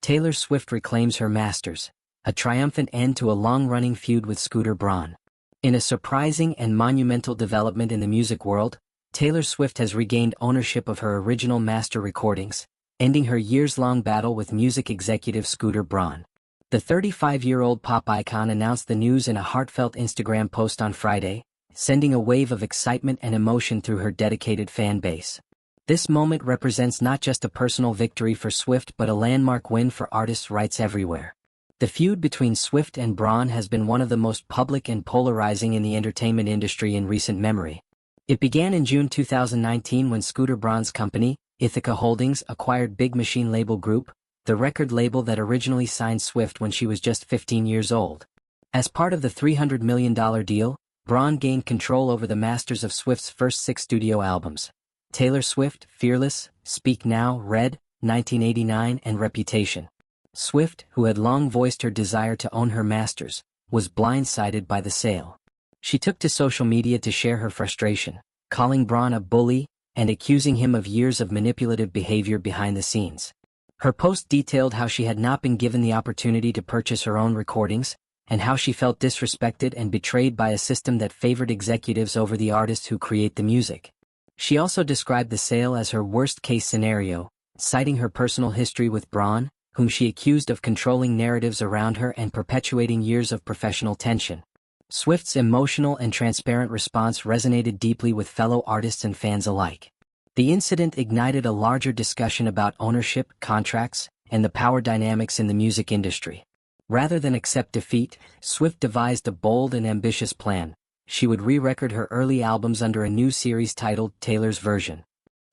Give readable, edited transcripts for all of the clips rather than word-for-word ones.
Taylor Swift reclaims her masters, a triumphant end to a long-running feud with Scooter Braun. In a surprising and monumental development in the music world, Taylor Swift has regained ownership of her original master recordings, ending her years-long battle with music executive Scooter Braun. The 35-year-old pop icon announced the news in a heartfelt Instagram post on Friday, sending a wave of excitement and emotion through her dedicated fan base. This moment represents not just a personal victory for Swift but a landmark win for artists' rights everywhere. The feud between Swift and Braun has been one of the most public and polarizing in the entertainment industry in recent memory. It began in June 2019 when Scooter Braun's company, Ithaca Holdings, acquired Big Machine Label Group, the record label that originally signed Swift when she was just 15 years old. As part of the $300 million deal, Braun gained control over the masters of Swift's first 6 studio albums: Taylor Swift, Fearless, Speak Now, Red, 1989, and Reputation. Swift, who had long voiced her desire to own her masters, was blindsided by the sale. She took to social media to share her frustration, calling Braun a bully and accusing him of years of manipulative behavior behind the scenes. Her post detailed how she had not been given the opportunity to purchase her own recordings, and how she felt disrespected and betrayed by a system that favored executives over the artists who create the music. She also described the sale as her worst-case scenario, citing her personal history with Braun, whom she accused of controlling narratives around her and perpetuating years of professional tension. Swift's emotional and transparent response resonated deeply with fellow artists and fans alike. The incident ignited a larger discussion about ownership, contracts, and the power dynamics in the music industry. Rather than accept defeat, Swift devised a bold and ambitious plan. She would re-record her early albums under a new series titled Taylor's Version.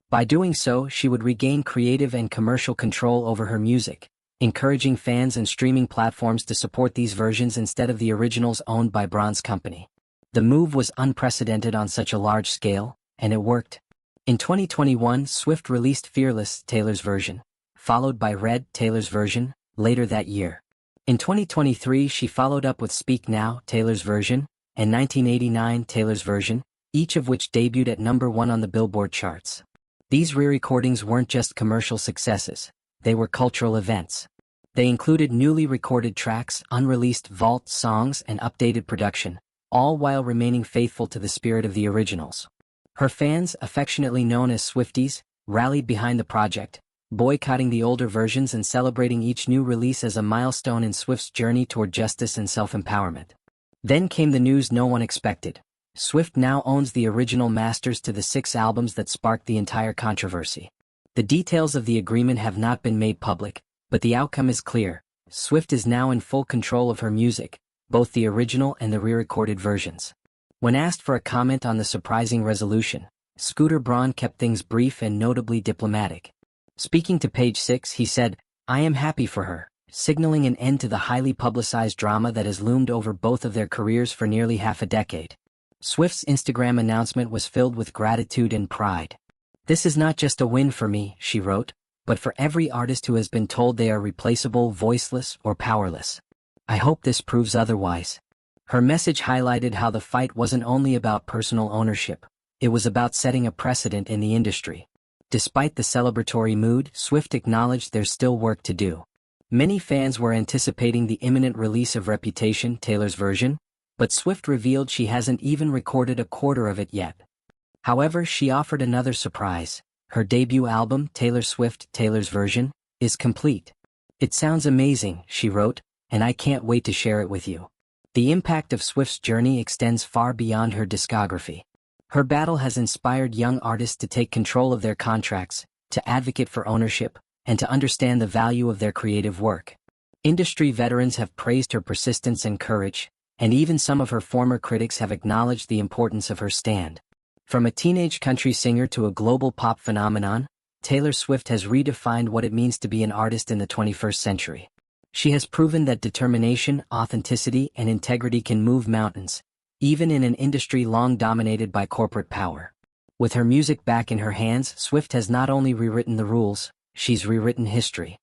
By doing so, she would regain creative and commercial control over her music, encouraging fans and streaming platforms to support these versions instead of the originals owned by Braun's company. The move was unprecedented on such a large scale, and it worked. In 2021, Swift released Fearless, Taylor's Version, followed by Red, Taylor's Version, later that year. In 2023, she followed up with Speak Now, Taylor's Version, and 1989, Taylor's Version, each of which debuted at #1 on the Billboard charts. These re-recordings weren't just commercial successes, they were cultural events. They included newly recorded tracks, unreleased vault songs, and updated production, all while remaining faithful to the spirit of the originals. Her fans, affectionately known as Swifties, rallied behind the project, boycotting the older versions and celebrating each new release as a milestone in Swift's journey toward justice and self-empowerment. Then came the news no one expected. Swift now owns the original masters to the 6 albums that sparked the entire controversy. The details of the agreement have not been made public, but the outcome is clear. Swift is now in full control of her music, both the original and the re-recorded versions. When asked for a comment on the surprising resolution, Scooter Braun kept things brief and notably diplomatic. Speaking to Page 6, he said, "I am happy for her," signaling an end to the highly publicized drama that has loomed over both of their careers for nearly half a decade. Swift's Instagram announcement was filled with gratitude and pride. "This is not just a win for me," she wrote, "but for every artist who has been told they are replaceable, voiceless, or powerless. I hope this proves otherwise." Her message highlighted how the fight wasn't only about personal ownership, it was about setting a precedent in the industry. Despite the celebratory mood, Swift acknowledged there's still work to do. Many fans were anticipating the imminent release of Reputation, Taylor's Version, but Swift revealed she hasn't even recorded a quarter of it yet. However, she offered another surprise. Her debut album, Taylor Swift, Taylor's Version, is complete. "It sounds amazing," she wrote, "and I can't wait to share it with you." The impact of Swift's journey extends far beyond her discography. Her battle has inspired young artists to take control of their contracts, to advocate for ownership, and to understand the value of their creative work. Industry veterans have praised her persistence and courage, and even some of her former critics have acknowledged the importance of her stand. From a teenage country singer to a global pop phenomenon, Taylor Swift has redefined what it means to be an artist in the 21st century. She has proven that determination, authenticity, and integrity can move mountains, even in an industry long dominated by corporate power. With her music back in her hands, Swift has not only rewritten the rules, she's rewritten history.